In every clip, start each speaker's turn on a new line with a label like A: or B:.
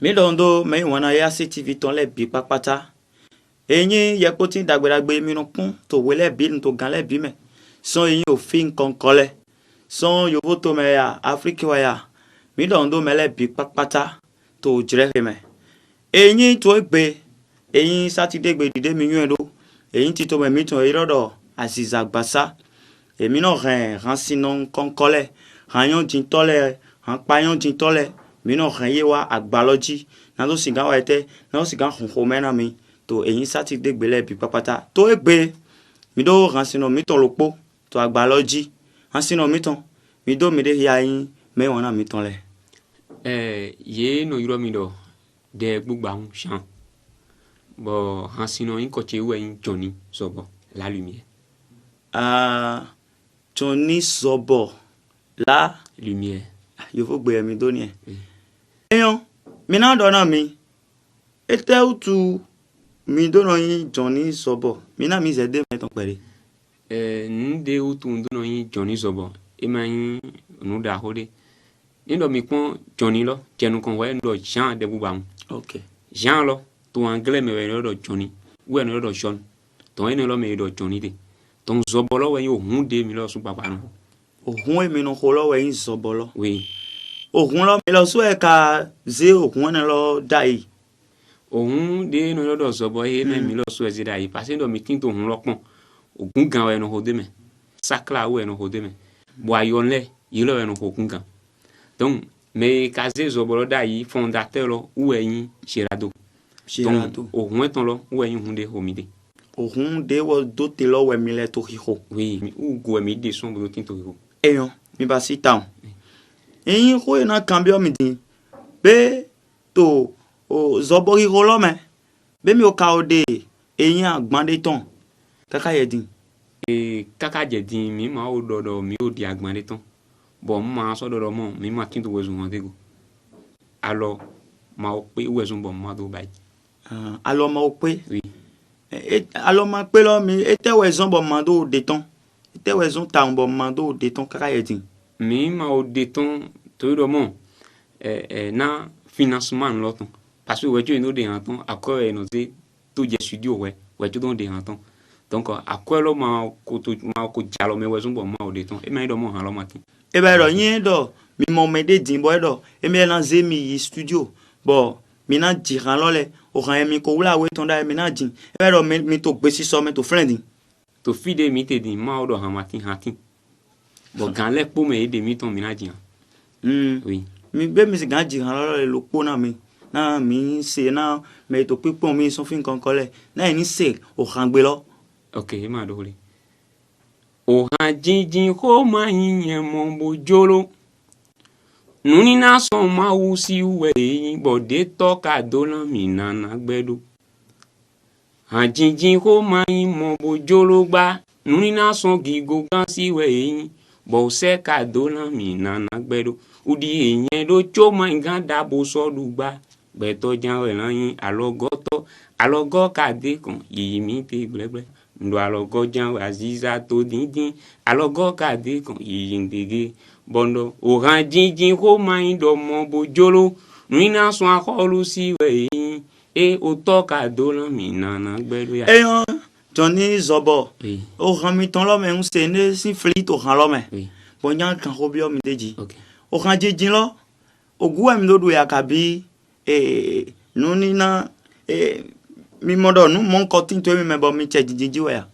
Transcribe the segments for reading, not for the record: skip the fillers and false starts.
A: mi dondo me wana ya CTV ton le bi papata eyin ye ko tin dagbedagbe mi no kun to wele bi to gan le bi me son eyin òfin konkole son yobo to me ya Afrique wa ya mi dondo me le bi papata to jire me eyin to egbe eyin Saturday gbe dide mi yun do eyin ti to me mi ton irodo Aziza Gbasa èmi no ran sinon konkole ranyon tin tole han payon tin tole mi no ran ye wa agbaloji na do singa wa ete na do singa ho mena mi to eyin Saturday gbe le bi papata to egbe mi do ran sinon mi ton lopo to agbaloji han sinon mi ton mi do mi de ya yin me wona mi ton le
B: ye no yiro mi do de gbugba hun chan bo han sinon yin ko che we yin Johnny Zobo la lumière
A: Johnny Zobo la
B: lumière
A: yo fo gbe mi do ni eyan mi na do na mi ete utu mi do no yin Johnny Zobo mi na mi zede me ton pere
B: nde utu ndo no yin Johnny Zobo e ma yin nu da hode ndo mi pon Johnny lo jenu kon we ndo Jean de bubam
A: okay
B: Jean lo to anglais me we do Johnny we no do John to ene lo me do Johnny de ton Zobo lo we yo hun de mi lo su papa no
A: ohun emi no ko lo we yin Zobo lo
B: oui
A: ohun lo mi lo so e ka ze ohun ne lo dai
B: ohun de no do Zobo e me mi lo so e ze dai parce ndo mi kin to hun lo pon ogun gan we no hode me sakla we no hode me bo ayonle yilo we no ogun gan donc mais kaze Zobo lo dai fondateur lo ou eyin Shirado ohun ton lo ou eyin hunde homide
A: ohun de wo do te lo we mi le to hiho
B: oui mi u go mi de son bo tin to hiho
A: eyan mi ba si town eyin ko na cambio mi din be to o Zobo hiho lo me be mi o ka ode eyin agbande ton kaka ye din
B: kaka je din mi ma o dodo mi o di agbande ton bo ma so dodo mo mi ma kin to wezu won de go alo ma o pe wezu bo ma do bai
A: alo ma o pe
B: oui
A: alo ma pe lo mi ete wezon bo ma do de ton ete wezon town bo ma do de ton kaka ye din
B: mi ma o de ton to do mo na financement lo ton parce que we tu no de han ton akore no se to je studio we tu don de han ton donc akore lo ma ko jalo me wezon bo ma o de ton e ma do mo han lo ma kin
A: e ba ro yin do mi mo me de din bo do e mi na ze mi studio bo mi na jiran lo le o ran mi ko wula we ton da mi na din e ba ro mi to gbe si so me to friend
B: to fide mi te din ma o do han ma kin bo gan le po me de mi ton mi na din oui
A: mi be mi se gan jiran lo le lo po na mi se na me to pipon mi so fin kon kole na ni se o ran gbe lo
B: okay ma do le o han jinjin ko ma yin mo bojolo nuni na so ma wu si we yin bode to ka do na mi na gbedo han jinjin ko ma yin mo bojolo gba nuni na so gigo gan si we yin bo se ka do na mi na gbedo udi eyen do cho ma gan da bo so du gba gbe to jan we lan yin alogo ka de kon yi mi te gbegle ndo alogo jan Aziza to dindin alogo ka de kon yi ndege bondo o ran jinjin ko ma yin do mo bojolo nina so akolu si we yin e o to ka do na mi na gbedo ya
A: eyan Johnny Zobo o ran mi ton lo me un se ne si flit o ran lo me bo nyan kan ho bi o mi deji o ran jinjin lo ogu em do do ya ka bi nuni na mi modo nu mon ko tin to mi me bo mi che jinjin we ya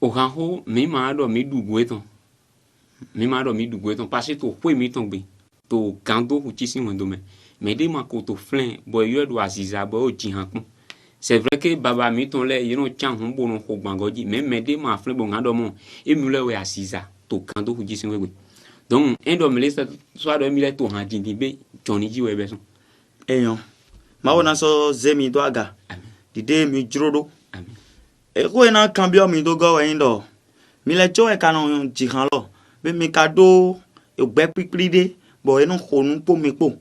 B: o ran ho mi ma do mi dugu eton parce que to po mi ton gbe to kando ku ti si won do me de ma ko to flen bo yo do Aziza bo o ji han kun c'est vrai que baba mi ton le yino chan hun bo no ko gbangoji me de ma flen bo ngado mo e mi le we Aziza to kando ku ti si we donc endo me le so do mi le to han jinjin be Johnny ji we be so
A: eyan ma wona so zemi do aga dide mi jrodo ko na cambio mi do go we ndo mi le cho e kanon jiran lo be mi ka do egbe pipiride bo enu khonu po mi po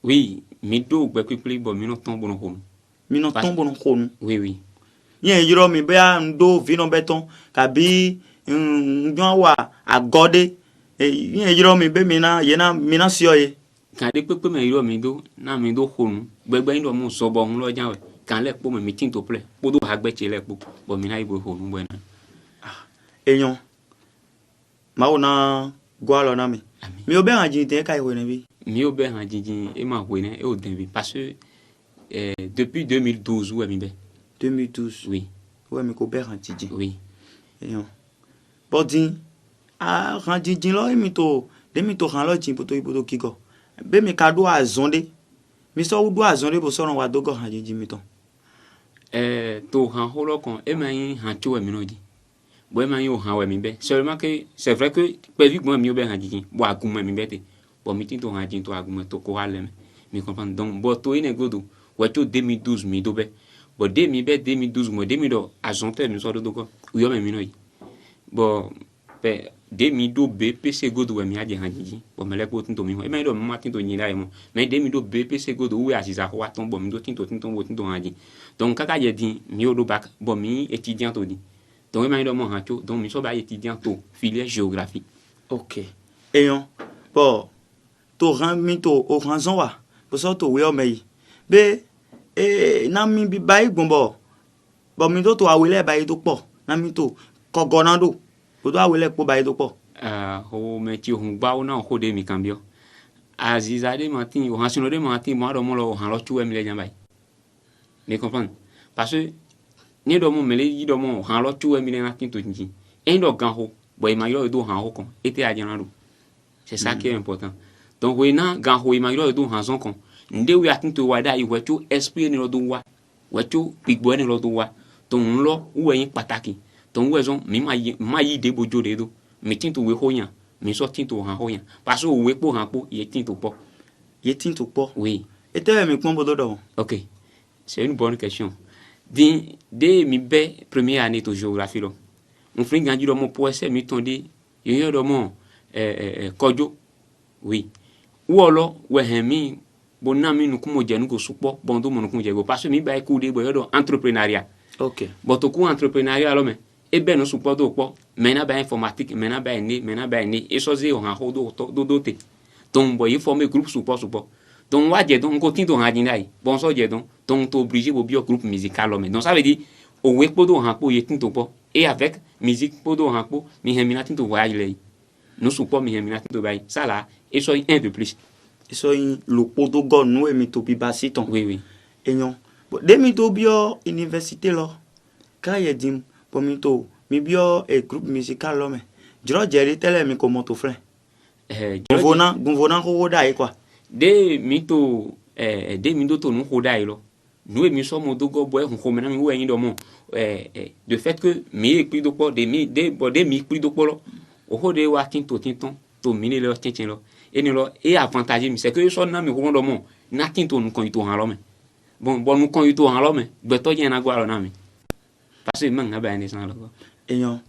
B: oui mi do egbe pipiri bo mi no ton bo no khonu
A: oui yen yiro mi be ndo vino beton ka bi njo wa agode yen yiro mi be mi na ye na mi na si oye
B: quand des peu mais il mi do na mi do khonu gbegbe ndo mo so bo hun lo jan we kan le po me mi tin to play po do ha gbe che le po bo mi na ibo khonu bo na
A: èèyàn máa wò ná gbọ́ lọ náà mi ò bẹ́ẹ̀ hàn jí tẹ́ ká ìwé níbí.
B: mi ò bẹ́ẹ̀ hàn jíjìn ẹ máa wé náà ẹ ò dẹ̀ bi parce que depuis 2012 wẹ̀ mi bẹ́ẹ̀.
A: 2012
B: oui
A: wẹ̀ mi kò bẹ́ẹ̀ hàn jíjìn.
B: oui
A: èèyàn bọ́dín hàn jíjìn lọ èmi tó hàn lọ jìn bótó kíkọ bẹ́ẹ̀ mi ká dó àzọ́ndé mi sọ dó àzọ́ndé bó sọ̀rọ̀ wà dógọ̀ hàn jíjìn mi tán.
B: tó hàn hó lọ́kàn ẹ máa yín hàn tó wẹ̀ mi náà di. Bon, mais yo han ouais mi be. Seulement que c'est vrai que prévu que moi mi be han jin. Bon aguma mi bete. Bon mi tin to han jin to aguma to ko halem. Mi comprendre. Donc bon to ine godo. Ouais to 2012 mi do be. Bon 2012 mo 2012 azonte mi so do ko. Yo me mi no yi. Bon pe 2012 BPC godo ouais mi a di han jin. Bon me le ko tin to mi ho. E me do ma tin to yin la e mo. Mais 2012 BPC godo ouais asiza ho aton bon mi do tin to han jin. Donc kaka je din mi o do bac. Bon mi étudiant to di. Donc, je suis étudiant au filière géographie.
A: Ok. Et bon, tu as au ranzon wa, pour ça tu es au meilleur. Mais, na mi bi bayi gombo. Bon, mi to a wele bayi to po. Na mi to kogonando. Pour toi wele po bayi to po.
B: O métier on ba o na o de mi cambio. Azizade matin, o hansuno de matin, moi do mo lo han lo tu e mi le jambai. Me comprendre? Parce que ni do mo mele yi do mo han lo tu e mi le na tin to nji en do gan ho boy ma yo do han ho kon ete a jana do c'est ça qui est important. Donc we na gan ho ma yo do han son kon nde we atin to wada yi wetu esprit ni lo do wa wetu pigbo ni lo do wa ton lo we yin pataki ton we zon mi ma yi de bojo de do mi tin to we ho yan mi so tin to han ho yan parce que we po han po ye tin to po oui
A: ete mi pon bodo do.
B: OK, c'est une bonne question. Dès mi be première année de géographie là on fait gagner dans mon poisson mi tondé yo dans mon kojo oui ou alors ouais mi bona mi nu kumo je nu go supo bondo mo nu kumo je go parce que mi ba ku de boyo do entrepreneuriat.
A: OK,
B: but ku entrepreneuriat là mais e be no supo do po mena ba informatique mena ba ni e so ze o han ho do te donc boy former groupe supo donc wa je donc ko tin to han dinai bon so je donc to obligé au bio groupe musical mais donc ça veut dire o we podo han po ye tin to po et avec musique podo han po mi hemina tin to voyage lei nous support mi hemina tin to bai ça là et so un de plus
A: et so le podo go nous e mi to bi basiton.
B: oui
A: et non de mi to bio université là ka ye dim po mi to mi bio e groupe musical là mais jro jeri tele mi ko moto frère gonvona ko da e quoi
B: de mi to to nu ho dai lo nous mi so mo do go boy ho mena mi wo yin do mo de fait que mi e pli do po de mi pli do po lo o ho de wa tin to mi le tin lo e ni lo e avantage mi c'est que so na mi ho do mo na tin to nu kon to han lo me bon nu kon to han lo me gbe to yen na gwa lo na mi parce que man na ba ni san lo
A: eyan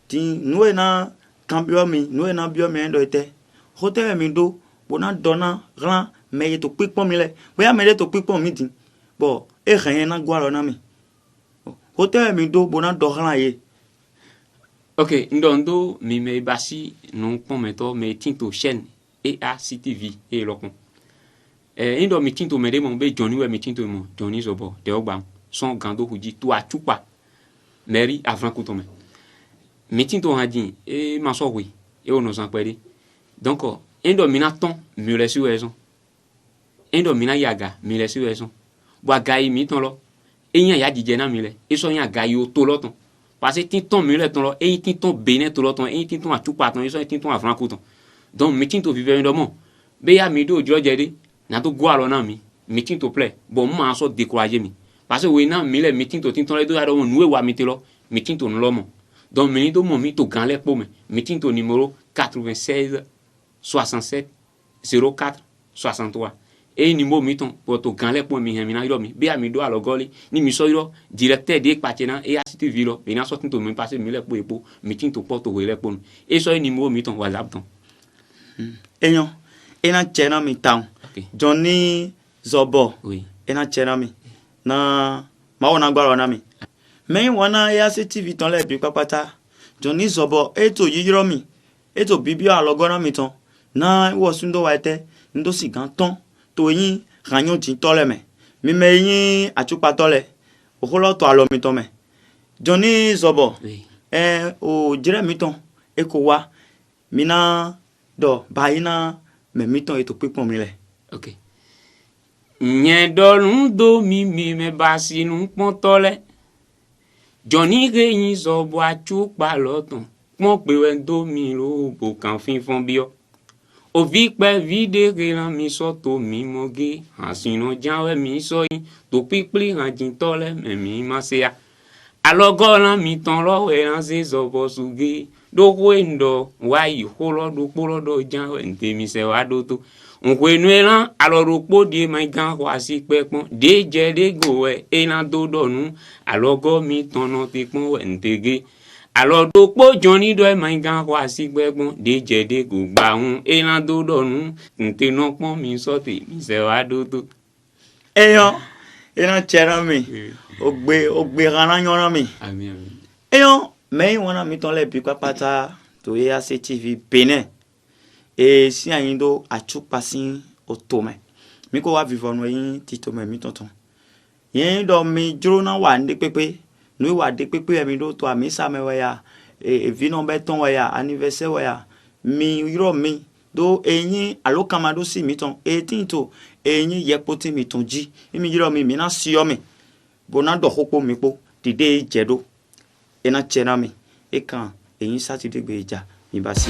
A: tin nous e na cambio mi nous e na bio mi ndo ite hotel mi do bona dona ran me to pipon mi le boya me to pipon mi din bo e ren na gwa lo na mi hotel mi do bona do ran ye.
B: OK, ndondo mi me basi non pon meto me tinto chaîne EACTV e lokon ndo mi tinto me de mon be Johnny we mi tinto mo Johnny zobo de ogba son gando huji to achupa meri avant ko to me mi tinto hadin e ma so wi e ono san pede donc ndo mina ton mi le si raison ndo mina yaga mi le si raison bo gayi mi ton lo eyan ya dije na mi le e so yan gayi o to lo ton parce que tin ton mi le ton lo e tin ton benin to lo ton e tin ton achupa ton e so tin ton avant ko ton donc mi tin to vivre ndo mo be ya mi do jo jede na to go alo na mi tin to play bon ma so décourager mi parce que we na mi le mi tin to le do ya do nu e wa mi te lo mi tin to no lo mo donc mi do mo mi to gan le po mi tin to numéro 96 67 04 63 et numéro miton pour to gan le po mi hen mi na iro mi be ami do alogoli ni mi so iro directeur de patena e asiti vilo be na so tin to mi passer mi le po epo mi tin to porto we le po e so numéro miton whatsapp ton
A: eyan ena chena mi town Johnny zobo
B: oui
A: ena chena mi na ma wona gba na mi me wona e asiti ton le bi papata Johnny zobo e to yiro mi e to bibio alogona mi ton na wo sundo wa te ndo si gan ton to yin ranyo tin tole me mi me yin achupa tole o holo to alo mi ton me Johnny zobo o jire mi ton e ko wa mina do bayina me mi ton e to pipon mi le
B: okay nye dolun do mi me basi nu pon tole Johnny re yin zobo achupa loton pon pe we do mi lo bo kan fin fon bio o vi pe vide re lan mi so to mi moge asino janwe mi so yin to pipli han jin tole me mi ma se ya alogo lan mi ton lo we lan se zobo suge do wendo wa yi holo do polo do janwe nte mi se wa do to nkwe nuelan aloropo die mai gan kwa si pepon de je de go e na do do nu alogo mi ton no ti pon we ntege alodopo Johnny do mai gan kwa si pepon de je de go gba un e na do do nu nte no pon mi so ti mi se wa do to
A: eyo ina chera mi ogbe ran yan mi
B: amen
A: eyo me wona mi ton le bi papata to EAC TV Benin e si ayin do achupa sin otome mi ko wa vivonu yin titome mi tonton yin do mi juro na wa ndi pepe nu wa de pepe mi do to ami sa me we ya e vi no beton we ya anniversaire we ya mi ro mi do eyin alokama do si mi ton e tinto eyin yepoti mi ton ji mi jiro mi na si o mi bona do hopo mi po dide jedo e na chena mi e kan eyin Saturday gbe ja mi ba si